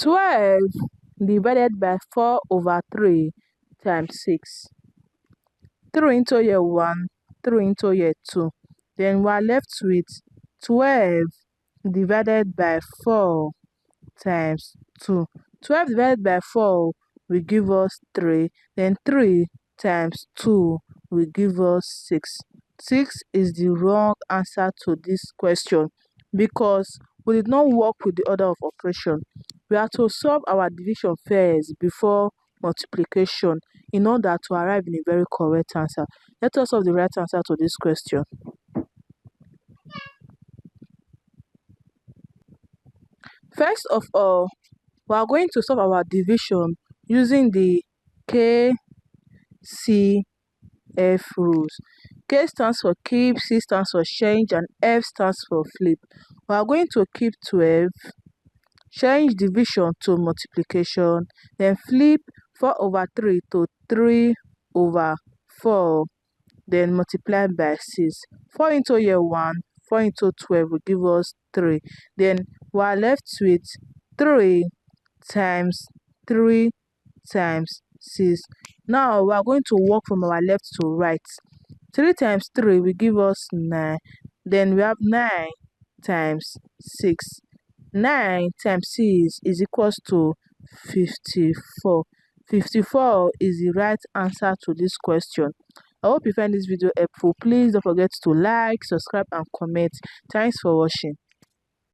12 divided by 4/3 times 6. 3 into here 1, 3 into here 2. Then we are left with 12 divided by 4 times 2. 12 divided by 4 will give us 3. Then 3 times 2 will give us 6. 6 is the wrong answer to this question because we did not work with the order of operation. We have to solve our division first before multiplication in order to arrive in a very correct answer. Let us solve the right answer to this question. First of all, we are going to solve our division using the KCF rules. K stands for keep, C stands for change, and F stands for flip. We are going to keep 12, change division to multiplication, then flip 4/3 to 3/4, then multiply by 6. 4 into here 1, 4 into 12 will give us 3. Then we are left with 3 times 3 times 6. Now we are going to work from our left to right. 3 times 3 will give us 9. Then we have 9 times 6. 9 times 6 is equals to 54. 54 is the right answer to this question. I hope you find this video helpful. Please don't forget to like, subscribe, and comment. Thanks for watching.